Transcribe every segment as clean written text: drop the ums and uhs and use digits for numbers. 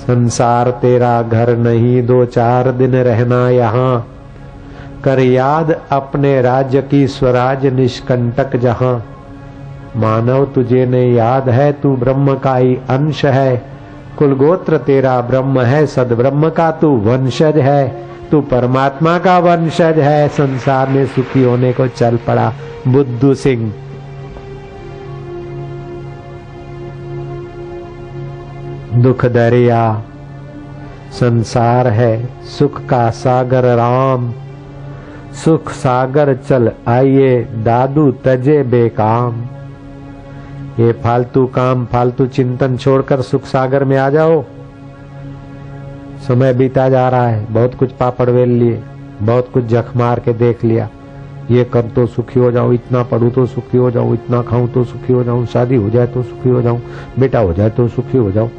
संसार तेरा घर नहीं, 2-4 दिन रहना यहाँ। कर याद अपने राज्य की, स्वराज निष्कंटक जहां। मानव तुझे ने याद है, तू ब्रह्म का ही अंश है। कुलगोत्र तेरा ब्रह्म है, सद्ब्रह्म का तू वंशज है। तू परमात्मा का वंशज है। संसार में सुखी होने को चल पड़ा बुद्धू सिंह। दुख दरिया संसार है, सुख का सागर राम। सुख सागर चल आइए, दादू तजे बेकाम। ये फालतू काम, फालतू चिंतन छोड़कर सुख सागर में आ जाओ। समय बीता जा रहा है, बहुत कुछ पापड़ वेल लिए, बहुत कुछ जख मार के देख लिया। ये कर तो सुखी हो जाऊं, इतना पढ़ूं तो सुखी हो जाऊं, इतना खाऊं तो सुखी हो जाऊं, शादी हो जाए तो सुखी हो जाऊं, बेटा हो जाए तो सुखी हो जाऊं।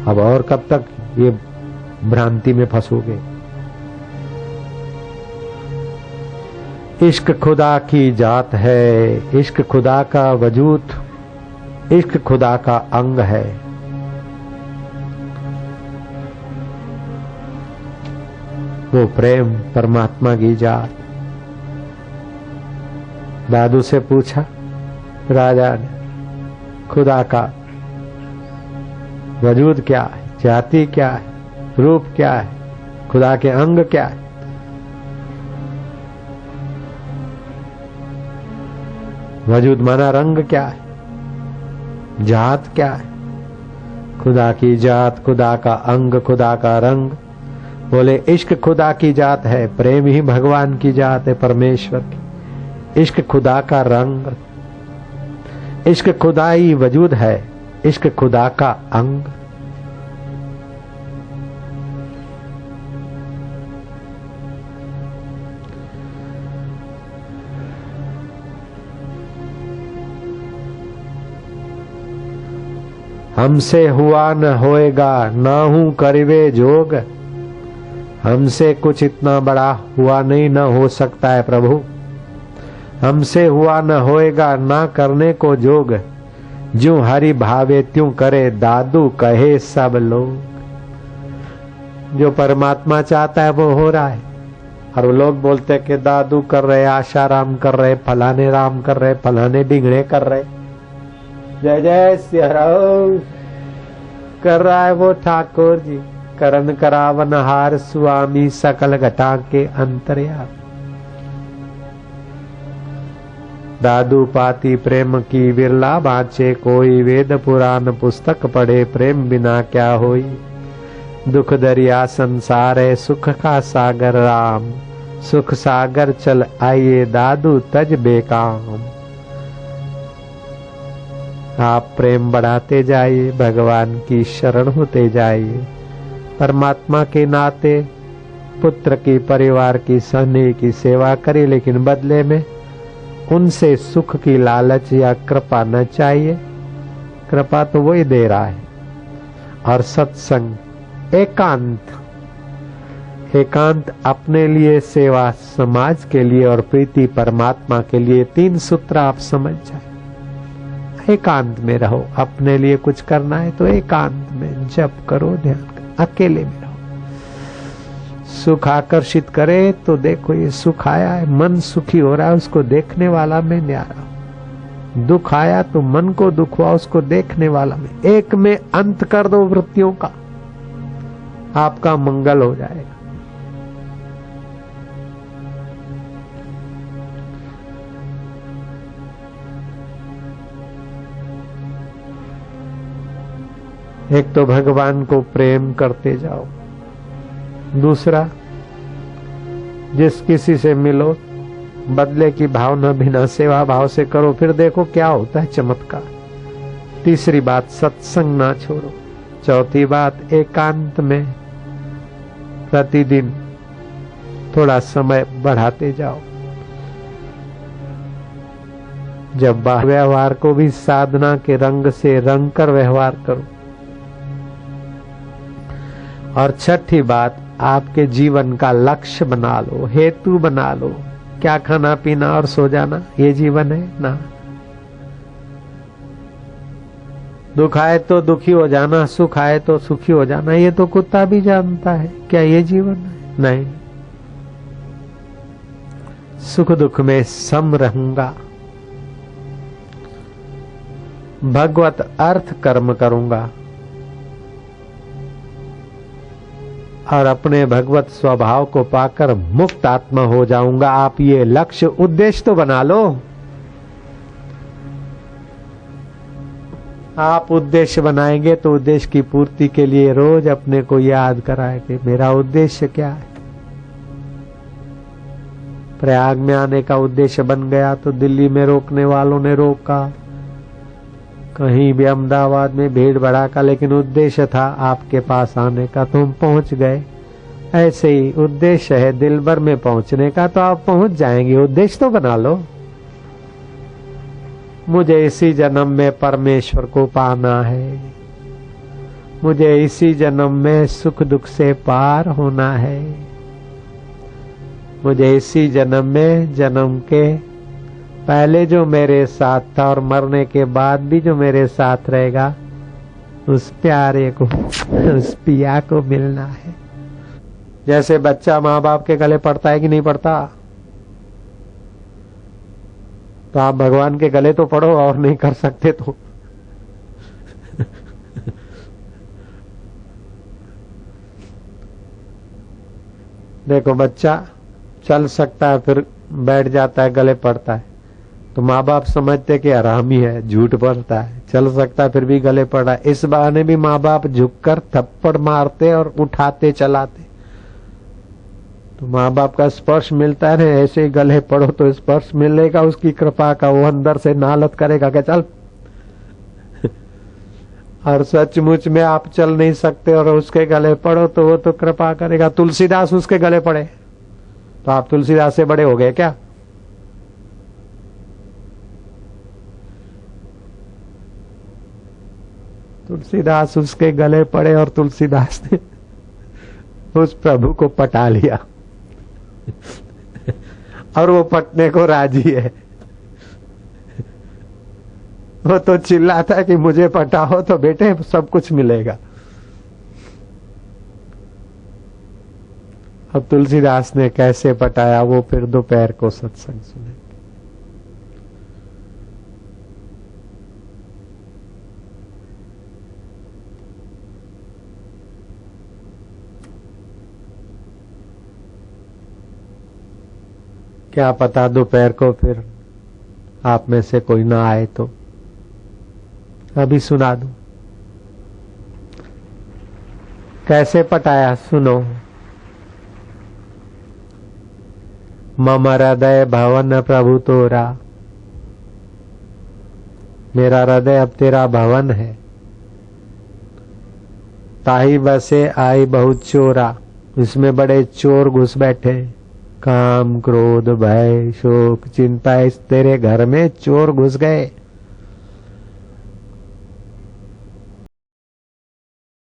अब और कब तक ये भ्रांति में फंसोगे? इश्क खुदा की जात है, इश्क खुदा का वजूद, इश्क खुदा का अंग है। वो प्रेम परमात्मा की जात। दादू से पूछा राजा ने, खुदा का वजूद क्या है, जाति क्या है, रूप क्या है, खुदा के अंग क्या है? वजूद माना रंग क्या है, जात क्या है? खुदा की जात, खुदा का अंग, खुदा का रंग। बोले इश्क खुदा की जात है, प्रेम ही भगवान की जात है, परमेश्वर की। इश्क खुदा का रंग, इश्क खुदा ही वजूद है, इश्क खुदा का अंग। हमसे हुआ न होएगा, ना हूं करिवे जोग। हमसे कुछ इतना बड़ा हुआ नहीं, न हो सकता है प्रभु। हमसे हुआ न होएगा, ना करने को जोग। ज्यों हरि भावे त्यों करे, दादू कहे सब लोग। जो परमात्मा चाहता है वो हो रहा है। और वो लोग बोलते हैं कि दादू कर रहे, आशा राम कर रहे, फलाने राम कर रहे, फलाने डिंगड़े कर रहे। जय जय सियाराम कर रहा है वो ठाकुर जी। करण करावन हार स्वामी, सकल घटा के अंतर्यामी। दादू पाती प्रेम की, विरला बाँचे कोई। वेद पुराण पुस्तक पढ़े, प्रेम बिना क्या होई। दुख दरिया संसार है, सुख का सागर राम। सुख सागर चल आइए, दादू तज बेकाम। आप प्रेम बढ़ाते जाइए, भगवान की शरण होते जाइए। परमात्मा के नाते पुत्र की, परिवार की, स्नेह की सेवा करिए, लेकिन बदले में उनसे सुख की लालच या कृपा न चाहिए। कृपा तो वही दे रहा है। और सत्संग, एकांत, एकांत अपने लिए, सेवा समाज के लिए और प्रीति परमात्मा के लिए। 3 सूत्र आप समझ जाए। एकांत में रहो। अपने लिए कुछ करना है तो एकांत में जप करो, ध्यान करो, अकेले में रहो। सुख आकर्षित करे तो देखो ये सुख आया है, मन सुखी हो रहा है, उसको देखने वाला मैं न्यारा। दुख आया तो मन को दुख हुआ, उसको देखने वाला मैं। एक में अंत कर दो वृत्तियों का, आपका मंगल हो जाएगा। एक तो भगवान को प्रेम करते जाओ। दूसरा, जिस किसी से मिलो बदले की भावना बिना सेवा भाव से करो, फिर देखो क्या होता है चमत्कार। तीसरी बात, सत्संग ना छोड़ो। चौथी बात, एकांत में प्रतिदिन थोड़ा समय बढ़ाते जाओ। जब बाह्य व्यवहार को भी साधना के रंग से रंग कर व्यवहार करो। और छठी बात, आपके जीवन का लक्ष्य बना लो, हेतु बना लो। क्या खाना पीना और सो जाना ये जीवन है ना? दुख आए तो दुखी हो जाना, सुख आए तो सुखी हो जाना, ये तो कुत्ता भी जानता है। क्या ये जीवन है? नहीं। सुख दुख में सम रहूंगा, भगवत अर्थ कर्म करूंगा और अपने भगवत स्वभाव को पाकर मुक्त आत्मा हो जाऊंगा। आप ये लक्ष्य उद्देश्य तो बना लो। आप उद्देश्य बनाएंगे तो उद्देश्य की पूर्ति के लिए रोज अपने को याद कराएंगे, मेरा उद्देश्य क्या है। प्रयाग में आने का उद्देश्य बन गया तो दिल्ली में रोकने वालों ने रोका, कहीं भी अहमदाबाद में भीड़ भड़ाका, लेकिन उद्देश्य था आपके पास आने का, तो हम पहुंच गए। ऐसे ही उद्देश्य है दिल भर में पहुंचने का, तो आप पहुंच जाएंगे। उद्देश्य तो बना लो। मुझे इसी जन्म में परमेश्वर को पाना है, मुझे इसी जन्म में सुख दुख से पार होना है, मुझे इसी जन्म में जन्म के पहले जो मेरे साथ था और मरने के बाद भी जो मेरे साथ रहेगा उस प्यारे को, उस पिया को मिलना है। जैसे बच्चा माँ बाप के गले पड़ता है कि नहीं पड़ता, तो आप भगवान के गले तो पड़ो, और नहीं कर सकते तो देखो बच्चा चल सकता है, फिर बैठ जाता है, गले पड़ता है, तो माँ बाप समझते कि हरामी है, झूठ बोलता है, चल सकता है फिर भी गले पड़ा है। इस बहाने भी माँ बाप झुककर थप्पड़ मारते और उठाते चलाते, तो माँ बाप का स्पर्श मिलता है ना, ऐसे ही गले पड़ो तो स्पर्श मिलेगा उसकी कृपा का, वो अंदर से नालत करेगा कि चल और सचमुच में आप चल नहीं सकते और उसके गले पड़ो तो वो तो कृपा करेगा। तुलसीदास उसके गले पड़े तो आप तुलसीदास से बड़े हो गए क्या? तुलसीदास उसके गले पड़े और तुलसीदास ने उस प्रभु को पटा लिया और वो पटने को राजी है। वो तो चिल्लाता है कि मुझे पटाओ तो बेटे सब कुछ मिलेगा। अब तुलसीदास ने कैसे पटाया वो फिर दोपहर को सत्संग सुने। क्या पता दोपहर को फिर आप में से कोई ना आए तो अभी सुना दूं कैसे पटाया, सुनो। मम हृदय भवन प्रभु तोरा, मेरा हृदय अब तेरा भवन है। ताही बसे आई बहुत चोरा, इसमें बड़े चोर घुस बैठे। काम क्रोध भय शोक चिंता, इस तेरे घर में चोर घुस गए।